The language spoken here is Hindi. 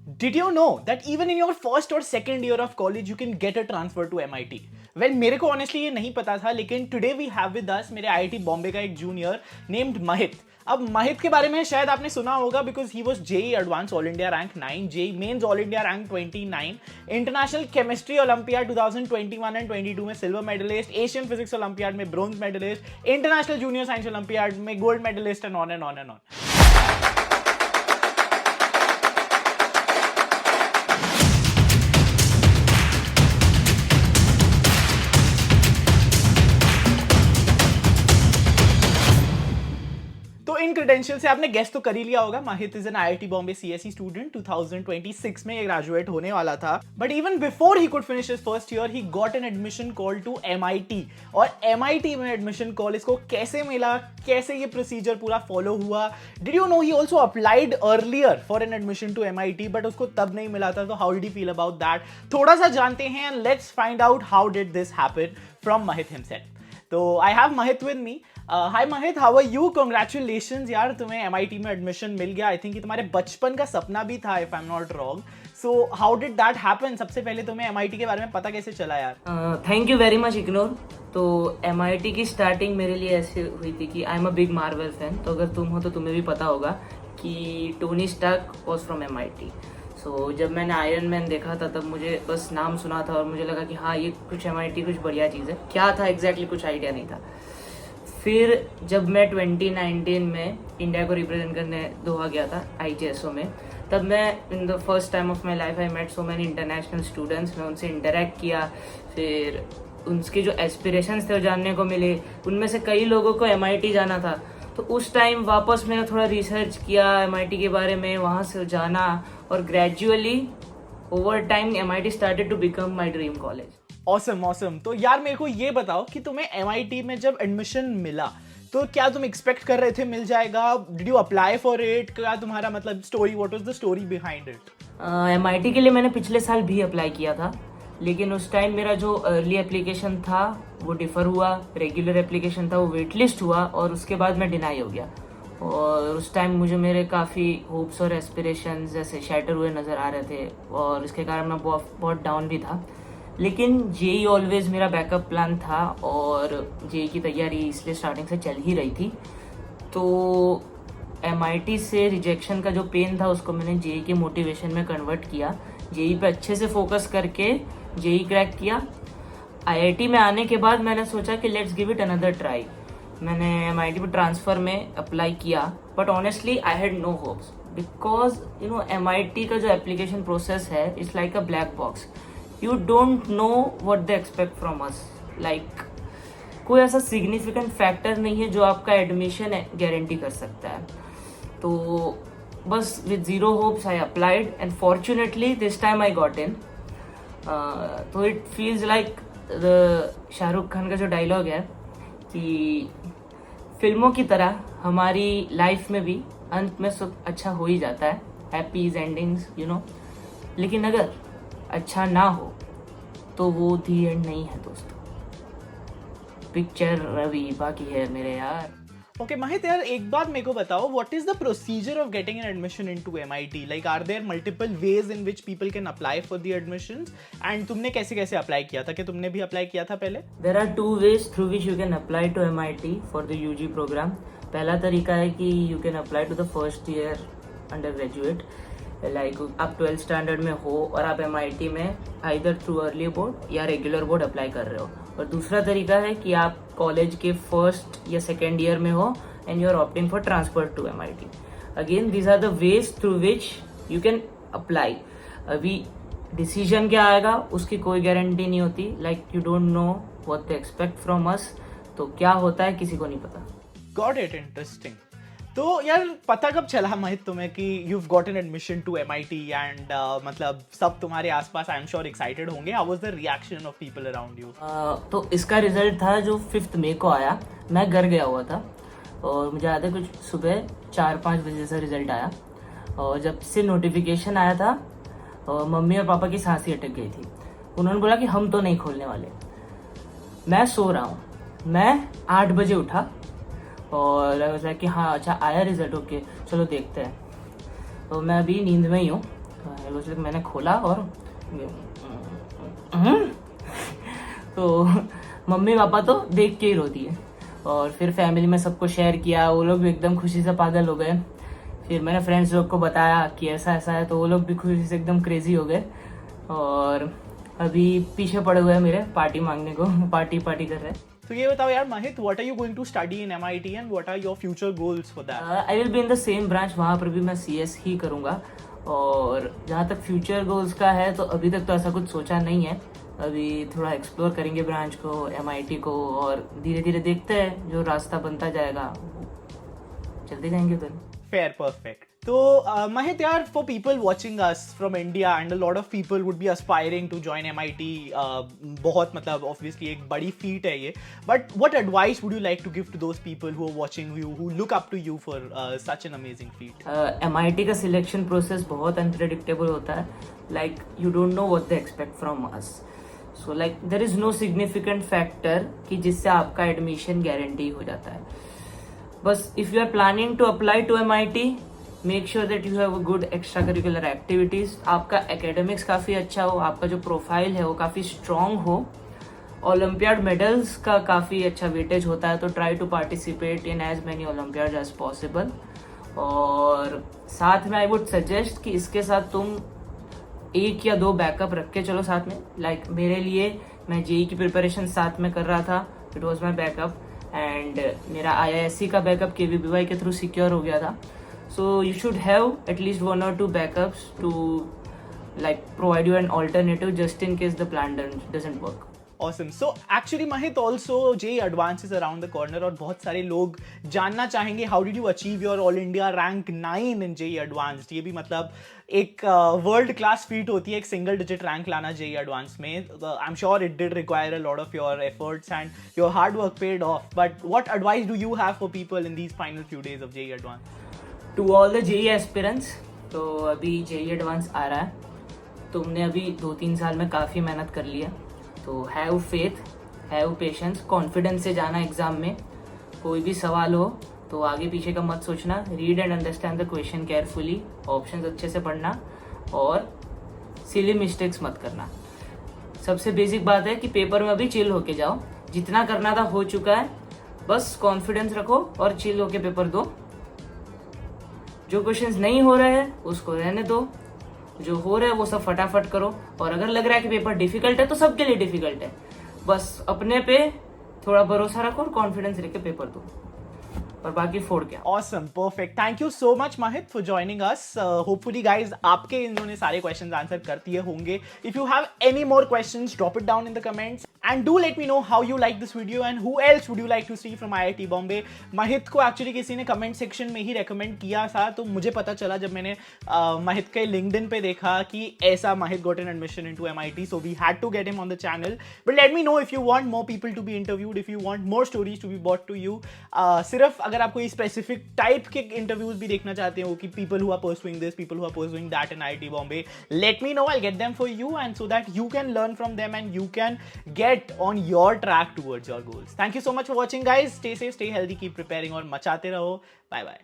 Did you know that even in your first or second year of college you can get a transfer to MIT? Well, मेरे को honestly ये नहीं पता था, लेकिन today we have with us मेरे IIT बॉम्बे का एक जूनियर named महित. अब महित के बारे में शायद आपने सुना होगा because he was JEE Advanced All India Rank 9, JEE Mains All India Rank 29, International Chemistry Olympiad 2021 and 22 में silver medallist, Asian physics olympiad में bronze medallist, international junior science olympiad में gold medallist and on and on and on. तो इन क्रेडेंशियल से आपने गेस तो कर ही लिया होगा, Mahit is an IIT Bombay CSE student. 2026 में ये ग्रेजुएट होने वाला था, but even before he could finish his first year he got an admission call to MIT. और MIT में एडमिशन कॉल इसको कैसे मिला, कैसे ये प्रोसीजर पूरा फॉलो हुआ? Did you know he also applied earlier for an admission to MIT, but उसको तब नहीं मिला था. तो how did he feel about that, थोड़ा सा जानते हैं and let's find out how did this happen from Mahit himself. तो I have Mahit with me. Hi Mahit, how are you? Congratulations यार, तुम्हें MIT में एडमिशन मिल गया. आई थिंक ये तुम्हारे बचपन का सपना भी था, if I am not wrong. So how did that happen? सबसे पहले तुम्हें MIT के बारे में पता कैसे चला यार? Thank you very much ignore. तो MIT की स्टार्टिंग मेरे लिए ऐसी हुई थी कि I am a big Marvel fan. तो अगर तुम हो तो तुम्हें भी पता होगा कि Tony Stark was from MIT. So जब मैंने आयरन मैन देखा था तब मुझे बस नाम सुना था और मुझे लगा कि हाँ ये कुछ MIT कुछ बढ़िया चीज़ है. क्या था एग्जैक्टली कुछ आइडिया नहीं था. फिर जब मैं 2019 में इंडिया को रिप्रेजेंट करने दोहा गया था IGSO में, तब मैं in the first time of my life I met so many international students. मैं उनसे इंटरेक्ट किया, फिर उनके जो एस्पिरेशंस थे वो जानने को मिले. उनमें से कई लोगों को MIT जाना था, तो उस टाइम वापस मैंने थोड़ा रिसर्च किया MIT के बारे में, वहाँ से जाना, और gradually over time MIT started to become my dream college. Awesome awesome. तो यार मेरे को ये बताओ कि तुम्हें MIT में जब एडमिशन मिला तो क्या तुम एक्सपेक्ट कर रहे थे मिल जाएगा? Did you apply for it? क्या तुम्हारा मतलब story, what was the story behind it? MIT के लिए मैंने पिछले साल भी अप्लाई किया था, लेकिन उस टाइम मेरा जो अर्ली एप्लीकेशन था वो डिफर हुआ. रेगुलर एप्लीकेशन था वो वेट लिस्ट हुआ और उसके बाद मैं डिनाई हो गया. और उस टाइम मुझे मेरे काफ़ी होप्स और एस्पिरेशंस जैसे शैटर हुए नज़र आ रहे थे, और इसके कारण मैं बहुत डाउन भी था. लेकिन JEE ऑलवेज मेरा बैकअप प्लान था और JEE की तैयारी इसलिए स्टार्टिंग से चल ही रही थी. तो MIT से रिजेक्शन का जो पेन था उसको मैंने JEE के मोटिवेशन में कन्वर्ट किया. JEE पे अच्छे से फोकस करके JEE क्रैक किया. IIT में आने के बाद मैंने सोचा कि let's give it another try. मैंने MIT में ट्रांसफ़र में अप्लाई किया, but honestly I had no hopes because you know MIT का जो एप्लीकेशन प्रोसेस है it's like a black box. You don't know what they expect from us. Like कोई ऐसा सिग्निफिकेंट फैक्टर नहीं है जो आपका एडमिशन गारंटी कर सकता है. तो बस with zero hopes I applied and fortunately this time I got in. तो it feels like the Shahrukh Khan का जो डायलॉग है कि फिल्मों की तरह हमारी लाइफ में भी अंत में सब अच्छा हो ही जाता है, हैप्पीज एंडिंग्स यू नो. लेकिन अगर अच्छा ना हो तो वो दी एंड नहीं है दोस्तों. पिक्चर रवि बाकी है मेरे यार. ओके महित यार, एक बात मेरे को बताओ, what is the procedure of getting an admission into MIT? Like are there multiple ways in which people can apply for the admissions, and तुमने कैसे कैसे अप्लाई किया था? कि तुमने भी अप्लाई किया था पहले? There are two ways through which you can apply to MIT for the UG programme. पहला तरीका है कि you can apply to the first year undergraduate, like आप 12th स्टैंडर्ड में हो और आप MIT में आइदर थ्रू अर्ली बोर्ड या रेगुलर बोर्ड अप्लाई कर रहे हो. और दूसरा तरीका है कि आप कॉलेज के फर्स्ट या सेकेंड ईयर में हो and you are opting for transfer to MIT. Again these are the ways through which you can apply. अभी डिसीजन क्या आएगा उसकी कोई गारंटी नहीं होती. Like you don't know what they expect from us. तो क्या होता है किसी को नहीं पता. Got it, interesting. तो यार पता कब चला महित तुम्हें कि you've got an admission to MIT and मतलब सब तुम्हारे आसपास आई एम श्योर एक्साइटेड होंगे. How was the reaction of people around you? तो इसका रिजल्ट था जो 5th मई को आया. मैं घर गया हुआ था और मुझे याद है कुछ सुबह 4-5 बजे से रिजल्ट आया. और जब से नोटिफिकेशन आया था मम्मी और पापा की सांस ही अटक गई थी. उन्होंने बोला कि हम तो नहीं खोलने वाले. मैं सो रहा हूँ. मैं 8 बजे उठा और ऐसा कि हाँ अच्छा आया रिजल्ट, ओके चलो देखते हैं. तो मैं अभी नींद में ही हूँ. आई वाज लाइक मैंने खोला और तो मम्मी पापा तो देख के ही रो दिए और फिर फैमिली में सबको शेयर किया, वो लोग भी एकदम खुशी से पागल हो गए। फिर मैंने फ्रेंड्स लोग को बताया कि ऐसा ऐसा है, तो वो लोग भी खुशी से एकदम क्रेजी हो गए और अभी पीछे पड़े हुए हैं मेरे पार्टी मांगने को, पार्टी कर रहे हैं। तो ये बताओ यार महित, what are you going to study in MIT and what are your future goals for that? I will be in the same branch, वहाँ पर भी मैं CS ही करूँगा। और जहाँ तक फ्यूचर गोल्स का है तो अभी तक तो ऐसा कुछ सोचा नहीं है, अभी थोड़ा एक्सप्लोर करेंगे ब्रांच को, MIT को, और धीरे धीरे देखते हैं जो रास्ता बनता जाएगा चलते जाएंगे फिर। Fair, perfect. So, Mahit, yaar, for people watching us from India and a lot of people would be aspiring to join MIT, बहुत मतलब obviously एक बड़ी feat है ये. But what advice would you like to give to those people who are watching you, who look up to you for such an amazing feat? MIT का सिलेक्शन प्रोसेस बहुत अनप्रेडिक्टेबल होता है, like you don't know what they expect from us. So like there is no significant factor कि जिससे आपका एडमिशन गारंटी हो जाता है। बस if you are planning to apply to MIT, make sure that you have a good extra curricular activities, आपका एकेडमिक्स काफी अच्छा हो, आपका जो प्रोफाइल है वो काफी स्ट्रांग हो, ओलंपियाड मेडल्स का काफी अच्छा वेटेज होता है, तो try to participate in as many olympiad as possible. और साथ में आई वुड सजेस्ट कि इसके साथ तुम 1 या 2 बैकअप रख के चलो साथ में। लाइक मेरे लिए मैं JEE की प्रिपरेशन साथ में कर रहा था, it was my backup, and मेरा IISc का बैकअप KVBY के थ्रू सिक्योर हो गया था। So you should have at least 1 or 2 backups to like provide you an alternative just in case the plan doesn't work. Awesome. So actually Mahit, also JEE Advanced is around the corner और बहुत सारे लोग जानना चाहेंगे how did you achieve your All India rank 9 in JEE Advanced? ये भी मतलब एक वर्ल्ड क्लास फीट होती है, एक सिंगल डिजिट रैंक लाना JEE Advanced में। I am sure it did require a lot of your efforts and your hard work paid off, but what advice do you have for people in these final few days of JEE Advanced? To all the JEE aspirants, तो अभी JEE Advanced आ रहा है, तुमने अभी 2-3 साल में काफ़ी मेहनत कर ली है, तो have faith, have patience, confidence से जाना एग्जाम में। कोई भी सवाल हो तो आगे पीछे का मत सोचना, read and understand the question carefully, options अच्छे से पढ़ना और सिली मिस्टेक्स मत करना। सबसे बेसिक बात है कि पेपर में अभी चिल होके जाओ, जितना करना था हो चुका है, बस कॉन्फिडेंस रखो और चिल होके पेपर दो। जो क्वेश्चंस नहीं हो रहे हैं उसको रहने दो, जो हो रहा है वो सब फटाफट करो, और अगर लग रहा है कि पेपर डिफिकल्ट है तो सबके लिए डिफिकल्ट है, बस अपने पे थोड़ा भरोसा रखो और कॉन्फिडेंस रख के पेपर दो, और बाकी फोड़ क्या। Awesome, perfect. Thank you so much Mahit for joining us. Hopefully guys आपके इन्होंने सारे questions आंसर कर दिए होंगे। If you have any more questions, drop it down in the comments and do let me know how you like this video and who else would you like to see from IIT Bombay. Mahit को actually किसी ने comment section में ही recommend किया था, तो मुझे पता चला जब मैंने Mahit के LinkedIn पे देखा कि ऐसा Mahit got an admission into MIT, so we had to get him on the channel. But let me know if you want more people to be interviewed, if you want more stories to be brought to you. सिर्फ अगर आप कोई स्पेसिफिक टाइप के इंटरव्यूज भी देखना चाहते हो कि people who are pursuing this, people who are pursuing that in IIT Bombay, let me know, I'll get them for you and so that you can learn from them and you can get on your track towards your goals. Thank you so much for watching guys. Stay safe, stay healthy, keep preparing और मचाते रहो. Bye bye.